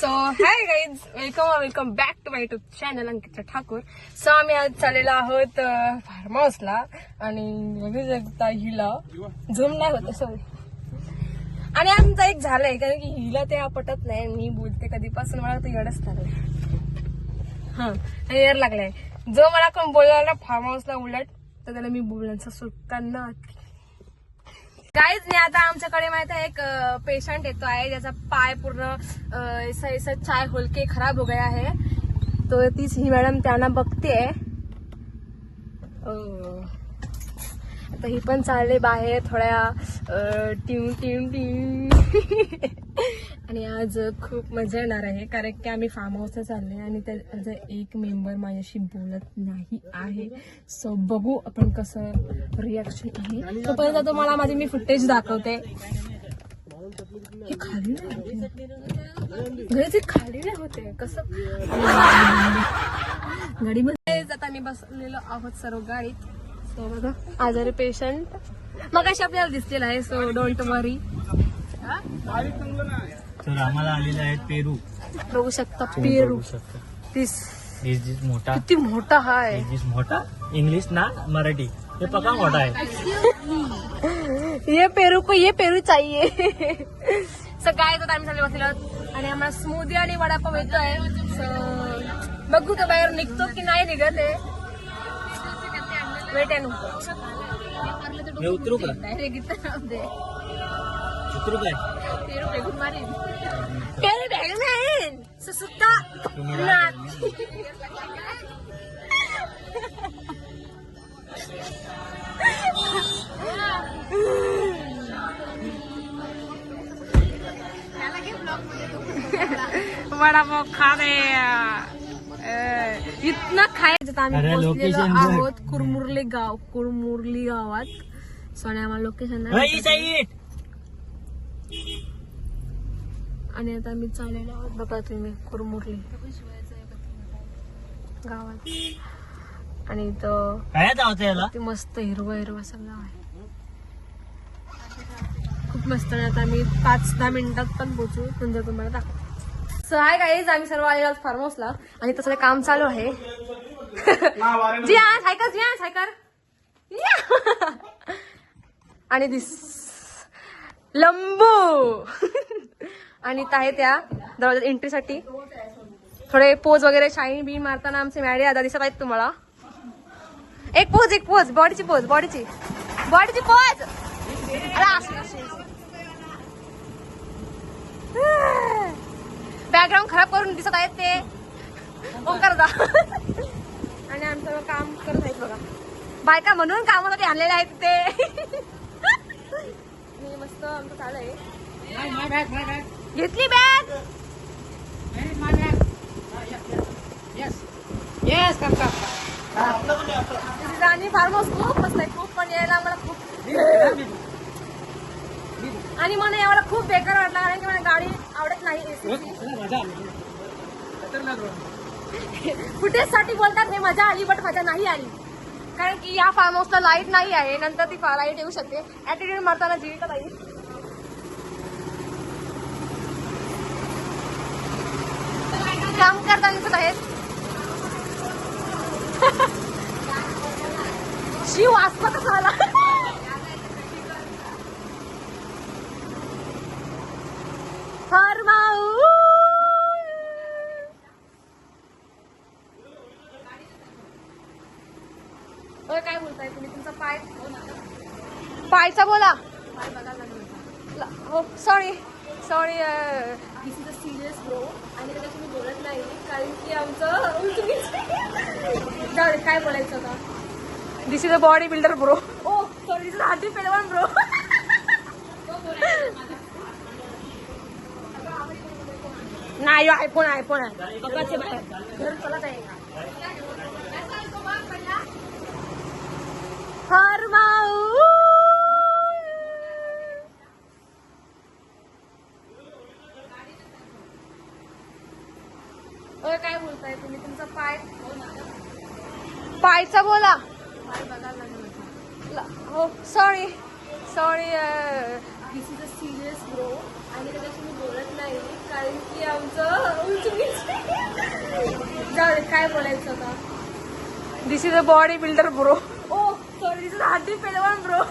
So hi guys, welcome back to my YouTube channel Ankita Thakur. So आम्ही आज चाललेलो आहोत फार्म हाऊसला आणि बघू शकता हिला झूम नाही होत सॉरी. आणि आमचं एक झालंय कारण की हिला ते पटत नाही. मी बोलते कधीपासून मला तर येडच लागलंय. हा येड लागलाय. जो मला कोण बोलला ना फार्म हाऊसला उलट तर त्याला मी बोलण्याचा सुट्टा नाही. गाईज ने आता आमच्याकडे माहिती आहे एक पेशंट येतो आहे ज्याचा पाय पूर्ण ऐसा चाय होलके खराब हो गया है. तो तीच ही मॅडम त्यांना बघते. आता ही पण चालले बाहेर थोड्या टिम टिम टिम. आणि आज खूप मजा येणार आहे कारण की आम्ही फार्म हाऊसला चाललोय आणि त्याचा एक मेंबर माझ्याशी बोलत नाही आहे. सो बघू आपण कसं रिॲक्शन आहे. तोपर्यंत तुम्हाला माझी मी फुटेज दाखवते. हे खाली घरी खाली नाही होते कसं गाडीमध्ये आता आम्ही बसलेलो आहोत सर्व गाडीत. सो बघा आजारी पेशंट मग अशी आपल्याला दिसलेला आहे. सो डोंट वरी. तर आम्हाला आलेले आहेत पेरू. बघू शकता पेरू. दिस मोठा किती मोठा आहे. मोठा इंग्लिश ना मराठी हे पक्का मोठा आहे. ये पेरू चाहिए. सकाळी तर आम्ही चालले बसलेलो आहोत आणि आम्हाला स्मूदी आणि वडापाव येतोय. बघू तो बाहेर निघतो की नाही निघत आहे. वेट आहे मी उतरू का? उतरू काय? पेरू भेगमेन सुसुत्ता वडापाव खा रे. इतना खायचं. आम्ही पोहोचलेलो आहोत कुरमुरली गावात. सोने आम्हाला लोकेशन आणि आता आम्ही चाललेलो आहोत बघा तुम्ही कुरमुरली गावात. आणि इथं काय जावचं याला ते मस्त हिरवा सगळं आहे. खूप मस्त. आता आम्ही 5-10 मिनिटात पण पोहोचू म्हणजे तुम्हाला दाखवतो. सो हाय गाईज, आम्ही सर्व आलेलो आहोत फार्म हाऊसला आणि तसं काम चालू आहे. जी हा सायकर आणि दिस लंबू आणि आहे त्या दरवाजा एंट्रीसाठी थोडे पोज वगैरे शाईन बी मारताना आमचे मॅडे आता दिसत आहेत तुम्हाला. एक पोज बॉडीची पोज. बॅकग्राऊंड खराब करून दिसत आहेत ते ओंकार दा. आणि आमचं काम करत आहेत बघा. बायका म्हणून कामासाठी आणलेले आहेत ते. मी मस्त आमचं चालू आहे. घेतली बॅग. आणि फार्म हाऊस खूप मस्त आहे. खूप पण यायला आम्हाला खूप आणि मला यावेळेला खूप बेकार वाटला कारण की मला गाडी आवडत नाही. फुटेजसाठी बोलतात हे मजा आली बट मजा नाही आली कारण की या फार्म हाऊसला लाईट नाही आहे. नंतर ती लाईट येऊ शकते. ऍटिट्यूड मारताना जीवित नाही. काम करताना दिसत आहेत. शिव आसपा कसा आला. काय बोलताय तुम्ही? तुमचा पायचा बोला. हो sorry this is a serious bro आणि त्याच्यात तुम्ही बोलत नाही कारण की आमचं काय बोलायचं होता. This is a body builder bro. Oh sorry this is हार्डी पेलवान ब्रो. नाही आयफोन आहे बघाचे बाहेर घर चलत आहे का. काय बोलताय तुम्ही? तुमचा पायचा बोला. हो sorry this is a serious bro आणि त्याच्याशी मी बोलत नाही कारण की आमचं जाऊ दे, काय बोलायचं आता. This is a body builder bro. Oh sorry, this is हड्डी पेलवान ब्रो.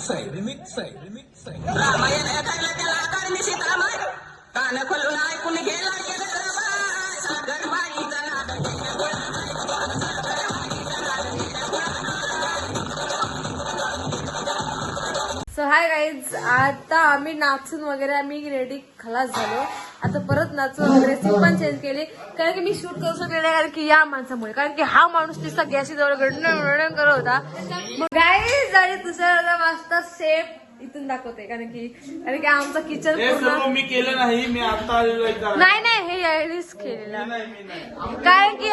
रिमिक्स आहे. रामायण ऐकायला त्याला आकारणी सीतारामाय. कान खोलून ऐकून गेला गरबाईचा नाद. सो हाय गाईज, आता आम्ही नाचून वगैरे आम्ही रेडी खलास झालो. आता परत नाचून वगैरे सीन पण चेंज केली, कारण की मी शूट करू शकले नाही, कारण की या माणसामुळे. कारण की हा माणूस नुसता गॅसी जवळ गडण करत होता. मग गाईज आणि दुसऱ्या वाजता सेफ इथून दाखवते, कारण की आमचं किचन पूर्ण मी केलं नाही. मी आता नाही हे यायलीच केलेलं, कारण की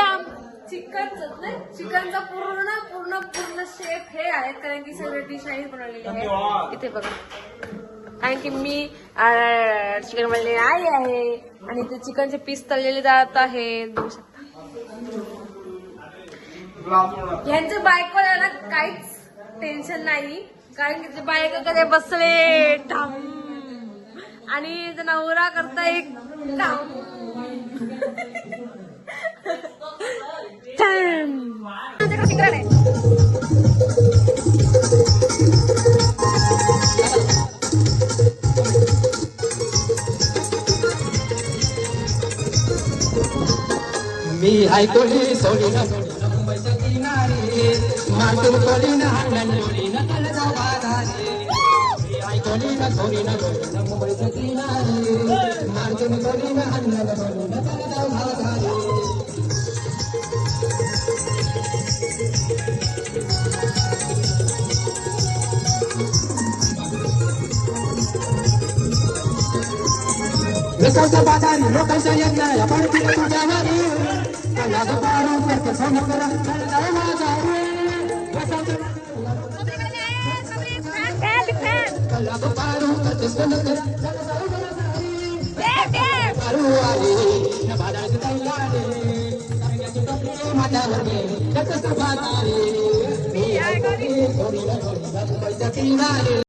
चिकनचा पूर्ण शेफ हे आहेत, कारण की सगळे डिश आहे बनवलेली आहे. इथे बघा, कारण की मी चिकन बनलेले आई आहे, आणि ते चिकनचे पीस तळलेले जात आहे, बघू शकता. ह्यांच्या बायकोला ना काहीच टेन्शन नाही, कारण की ते बायका कधी बसले ठाम, आणि ते नवरा करता एक ठाम. मी ऐकली सोडीना मुंबईच्या किनारी मांडून सोडीना हांडोळीना तळजा बाजारी. मी ऐकली ना सोडीना मुंबईच्या किनारी मांडून सोडीना हांडोळीना तळजा बाजारी. लोकांच्या बाजारी लोकांच्या यज्ञा आपण तिला तुझ्या घरी कला पारू करते सोनं करा कळला माझारी. कला पारू करते सोनं करा पारू आली न बाजाराची तयारी तरंगाची टोपली माथ्यावर घे त्याच बाजारी. मी ऐकली सोडीला मुंबईच्या किनारी.